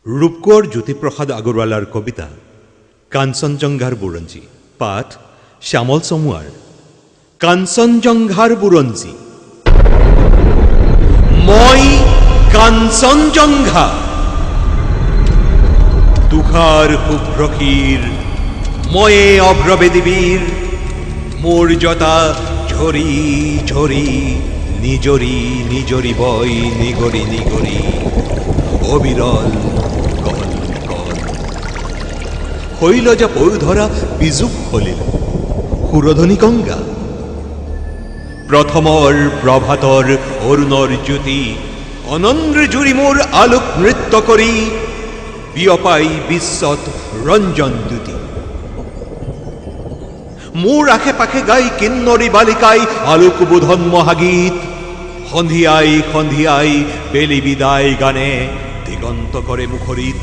ৰূপকোঁৱৰ জ্যোতিপ্ৰসাদ আগৰৱালাৰ কবিতা কাঞ্চনজংঘাৰ বুৰঞ্জী পাঠ শ্যামল চমুৱাৰ। কাঞ্চনজংঘাৰ বুৰঞ্জী। মই কাঞ্চনজংঘা, তুষাৰ শুভ্ৰক্ষীৰ ময়ে অভ্ৰবেদীবীৰ, মোৰ জতা ঝৰি ঝৰি নিজৰি নিজৰি বৈ নিগৰি নিগৰি অবিৰল কল কল। শৈলজা পৈ ধৰা বিজুক সলিল সুৰধনী গংগা, প্ৰথমৰ প্ৰভাতৰ অৰুণৰ জ্যোতি অনন্দ্ৰ জুৰি মোৰ আলোক নৃত্য কৰি বিয়পাই বিশ্বত ৰঞ্জন দ্যুতি। মোৰ আশে পাশে গাই কিন্নৰী বালিকাই আলোক বোধন মহাগীত, সন্ধিয়াই সন্ধিয়াই বেলি বিদায় গানে দিগন্ত কৰে মুখৰিত।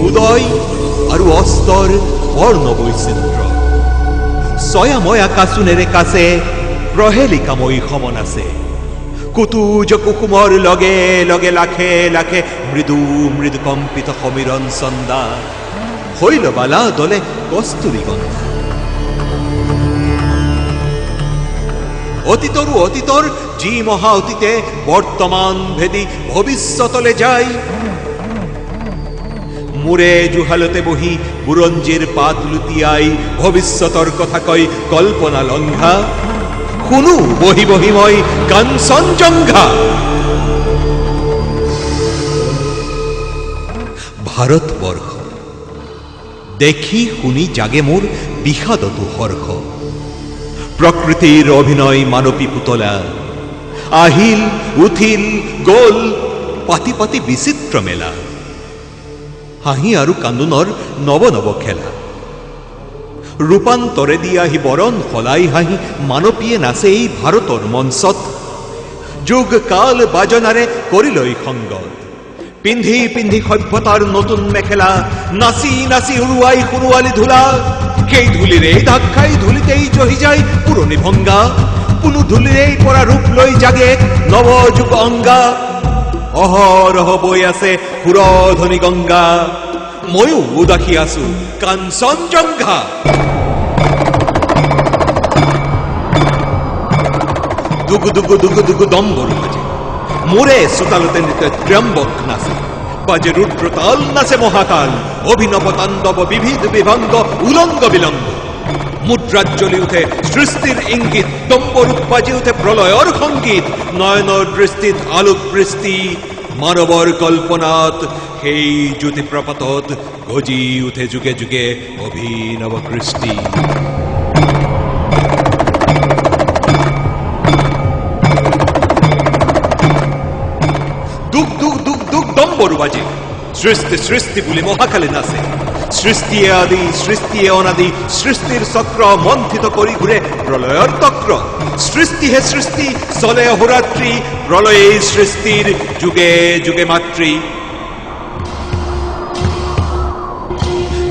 উদয় আৰু অস্তৰ বৰ্ণ বৈচিত্ৰ্য, ছয়াময়া কাচোনেৰে কাছে প্ৰহেলিকাময়ী সমন আছে। কুতুজ কুসুমৰ লগে লগে লাখে লাখে মৃদু মৃদু কম্পিত সমীৰণ চন্দা, শৈলবালা দলে কস্তুৰী গন্ধা। অতীতৰো অতীতৰ যি মহা অতীতে বৰ্তমান ভেদি ভৱিষ্যতলে যায়, মূৰে জুহালতে বহি বুৰঞ্জীৰ পাত লুটিয়াই ভৱিষ্যতৰ কথা কয় কল্পনা লংঘা। শুনো বহি বহি মই কাঞ্চনজংঘা। ভাৰতবৰ্ষ দেখি শুনি জাগে মোৰ বিষাদতো হৰ্ষ। প্ৰকৃতিৰ অভিনয় মানৱী পুতলা, আহিল উঠিল গল পাতি পাতি বিচিত্ৰ মেলা। হাঁহি আৰু কান্দোনৰ নৱ নৱ খেলা, ৰূপান্তৰে দি আহি বৰণ সলাই হাঁহি মানৱীয়ে নাচে এই ভাৰতৰ মঞ্চত। যুগ কাল বাজনাৰে কৰিলৈ সংগত, পিন্ধি পিন্ধি সভ্যতাৰ নতুন মেখেলা, নাচি নাচি উৰুৱাই সোণোৱালী ধূলা। সেই ধূলিৰেই ঢাক খাই ধূলিতেই জহি যায় পুৰণি ভংগা, কোনো ধূলিৰেই পৰা ৰূপ লৈ জাগে নৱ যুগ অংগা। অহৰহ বৈ আছে সুৰধনী গংগা, ময়ো উদাসী আছো কাঞ্চনজংঘা। দুগু দুগু দুগু দুগু দম্বৰু বাজে, মোৰে চোতালতে নৃত্য ত্ৰ্যম্বক নাচে। বাজে ৰুদ্ৰতাল নাচে মহাকাল, অভিনৱ তাণ্ডৱ বিবিধ বিভংগ উলংগ বিলংগ। মুদ্ৰাত জ্বলি উঠে সৃষ্টিৰ ইংগিত, দম্বৰুত বাজি উঠে প্ৰলয়ৰ সংগীত। নয়নৰ দৃষ্টিত আলোক বৃষ্টি, মানৱৰ কল্পনাত সেই জ্যোতিপ্ৰপাতত গজি উঠে যুগে যুগে অভিনৱ কৃষ্টি। দুগ দুগ দুগ দুগ দম্বৰু বাজে, সৃষ্টি সৃষ্টি বুলি মহাকালে নাচে। সৃষ্টিয়ে আদি সৃষ্টিয়ে অনাদি, সৃষ্টিৰ চক্ৰ মন্থিত কৰি ঘূৰে প্ৰলয়ৰ তক্ৰ। সৃষ্টিহে সৃষ্টি চলে অহোৰাত্ৰি, প্ৰলয়ে সৃষ্টিৰ যুগে যুগে মাতৃ।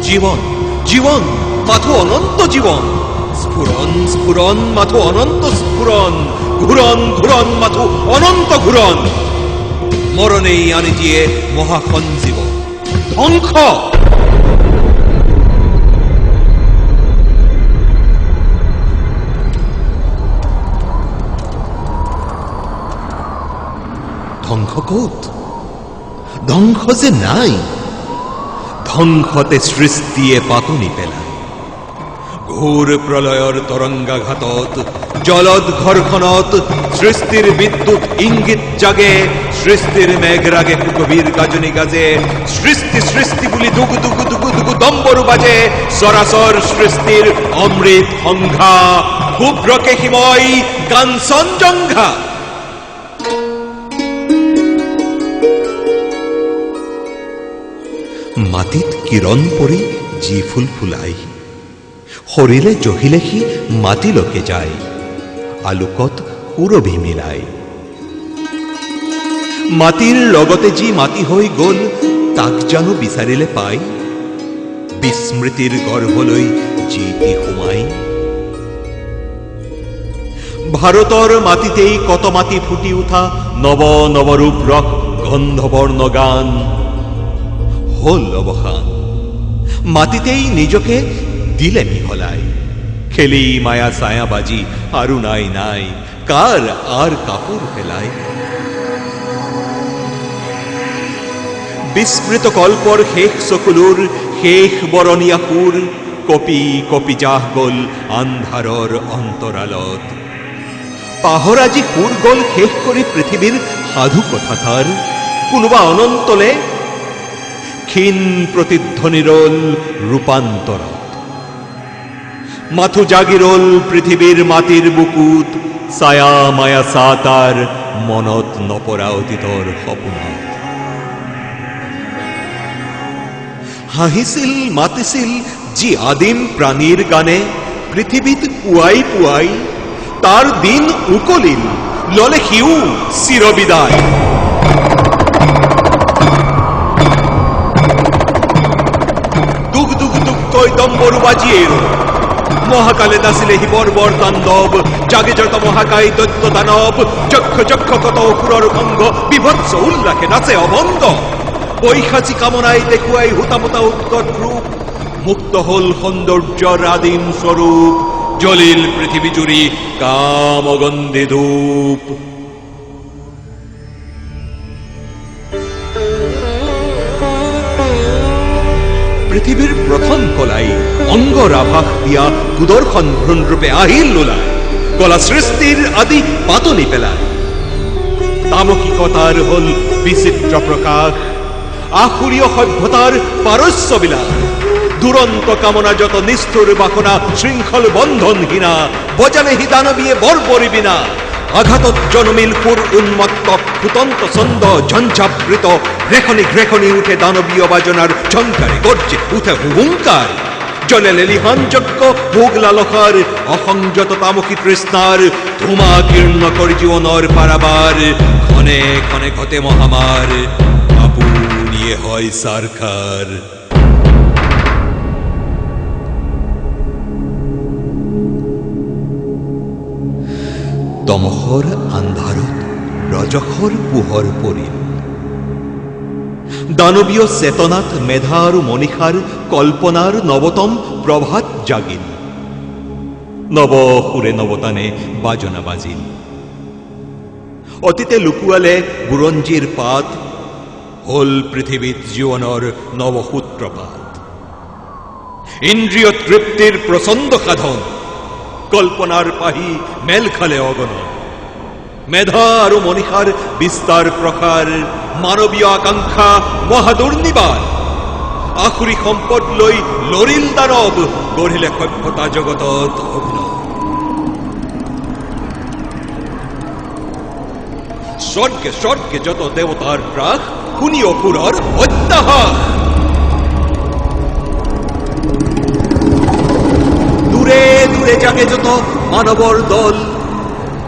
জীৱন জীৱন মাথো অনন্ত জীৱন, স্ফুৰণ স্ফুৰণ মাথো অনন্ত স্ফুৰণ, ঘূৰণ ঘূৰণ মাথো অনন্ত ঘূৰণ। মৰণেই আনি দিয়ে মহাসঞ্জীৱ ধ্বংস। ধ্বংস ক'ত? ধ্বংস যে নাই, ধ্বংসতে সৃষ্টিয়ে পাতনি পেলায়। ঘোৰ প্ৰলয়ৰ তৰংগাঘাতত জলদ ঘৰখনত সৃষ্টিৰ বিদ্যুৎ ইংগিত জাগে। সৃষ্টিৰ মেঘৰাগে সুকবীৰ গাজনি গাজে, সৃষ্টি সৃষ্টি বুলি দুগু দুগু দুগু দুগু দম্বৰু বাজে। চৰাচৰ সৃষ্টিৰ অমৃত সংঘা, শুভ্ৰকেশীময় কাঞ্চনজংঘা। মাটিত কিৰণ পৰি যি ফুল ফুলাই, সৰিলে জহিলে সি মাটিলৈকে যায়, আলোকত সুৰভি মিলাই। মাটিৰ লগতে যি মাটি হৈ গল, তাক জানো বিচাৰিলে পাই? বিস্মৃতিৰ গৰ্ভলৈ যি টি সোমাই। ভাৰতৰ মাটিতেই কত মাটি ফুটি উঠা নৱ নৱৰূপ ৰস গন্ধবর্ণ গান হল অবসান। মাটিতেই নিজকে দিলে মিহলাই, খেলি মায়া ছায়াবাজি আৰু নাই নাই কাৰ আৰ কাপড় পেলাই। বিস্মৃত কল্পৰ শেষ চকুলোৰ শেষ বৰণীয়া সুৰ কপি কপি যাহ গল আন্ধাৰৰ অন্তৰালত। পাহৰাজি সুৰ গল শেষ কৰি পৃথিৱীৰ সাধু কথাষাৰ কোনোবা অনন্তলে ক্ষীণ প্ৰতিধ্বনি ৰল ৰূপান্তৰত। মাথো জাগি ৰল পৃথিৱীৰ মাটিৰ বুকুত ছায়া মায়া ছাতাৰ মনত নপৰা অতীতৰ সপোনত। হাঁহিছিল মাতিছিল যি আদিম প্ৰাণীৰ গানে পৃথিৱীত পুৱাই পুৱাই, তাৰ দিন উকলিল ললে সিও চিৰবিদায়। দুখ দুখ দুখকৈ দম্বৰু বাজিয়ে মহাকালে নাছিলে শিৱৰ তাণ্ডৱ। জাগে যত মহাকায় দৈত্য দানৱ, যক্ষ যক্ষ কত অসুৰৰ ভংগ, বিভৎস উল্লাসে নাচে অভংগ। বৈশাচী কামনায় দেখুৱাই হুতামুতা উৎকট ৰূপ, মুক্ত হল সৌন্দৰ্যৰ আদিম স্বৰূপ। জ্বলিল পৃথিৱী জুৰি কামগন্ধি ধূপ। পৃথিৱীৰ প্ৰথম কলাই অংগৰ আভাস দিয়া সুদৰ্শন ভ্ৰূণৰূপে আহিল নোলায়, কলা সৃষ্টিৰ আদি পাতনি পেলায়। তামসিকতাৰ হল বিচিত্ৰ প্ৰকাশ, আসুৰীয় সভ্যতাৰ পাৰস্য বিলাস। দুৰন্ত কামনা যত নিষ্ঠুৰ বাসনা, শৃংখল বন্ধনহীনা বজালে হি দানবীয়ে বৰ্বৰি বিনা। আঘাতত জনমিল সুৰ উন্মত্ত, ফুটন্ত ছন্দ ঝঞ্ঝাবৃত, গ্ৰেখনি গ্ৰেখনি উঠে দানবীয় বাজনাৰ ঝংকাৰে গৰ্জে উঠে হুহুংকাৰ। জলে লেলিহান যজ্ঞ ভোগ লালসাৰ, অসংযত তামসী তৃষ্ণাৰ ধূমাকীৰ্ণ কৰি জীৱনৰ পাৰাবাৰ। ক্ষণে ক্ষণে ঘটে মহামাৰ, আপুনিয়ে হয় সাৰখাৰ। তমসৰ আন্ধাৰত ৰজসৰ পোহৰ পৰিল, দানবীয় চেতনাত মেধা আৰু মনীষাৰ কল্পনাৰ নৱতম প্ৰভাত জাগিল। নৱ সুৰে নৱতানে বাজনা বাজিল, অতীতে লুকুৱালে বুৰঞ্জীৰ পাত, হল পৃথিৱীত জীৱনৰ নৱসূত্ৰপাত। ইন্দ্ৰিয় তৃপ্তিৰ প্ৰচণ্ড সাধন, কল্পনাৰ পাহি মেল খালে অগণন। মেধা আৰু মনীষাৰ বিস্তাৰ প্ৰসাৰ, মানৱীয় আকাংক্ষা মহাদুৰ্নিবাৰ। আসুৰী সম্পদ লৈ লৰিল দানৱ, গঢ়িলে সভ্যতা জগতত অভিনৱ। স্বৰ্গে স্বৰ্গে যত দেৱতাৰ ত্ৰাস, শুনি অসুৰৰ অত্যাহাস। দূৰে দূৰে জাগে যত মানৱৰ দল,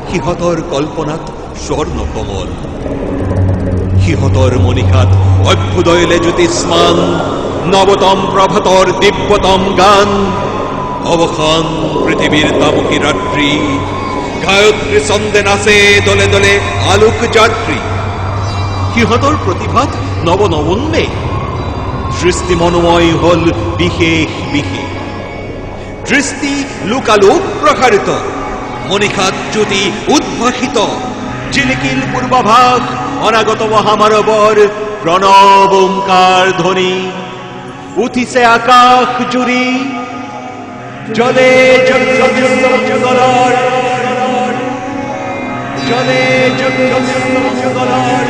সিহঁতৰ কল্পনাত স্বৰ্ণ কমল। সিহঁতৰ মনীষাত অভ্যুদয়লে জ্যোতিষ্মান, নৱতম প্ৰভাতৰ দিব্যতম গান। অৱসান পৃথিৱীৰ তামসী ৰাত্ৰি, গায়ত্ৰী ছন্দে নাচে দলে দলে আলোক যাত্ৰী। সিহঁতৰ প্ৰতিভাত নৱ নৱোন্মেষ, সৃষ্টি মনোময় হল বিশেষ বিশেষ। দৃষ্টি লোকালোক প্ৰসাৰিত, মনীষাত জ্যোতি উদ্ভাসিত। জিলিকিল পূৰ্বাভাস অনাগত মহামানৱৰ, প্ৰণৱ ওংকাৰ ধ্বনি উঠিছে আকাশ জুৰি। জলে জগলৰ, জলে জগলৰ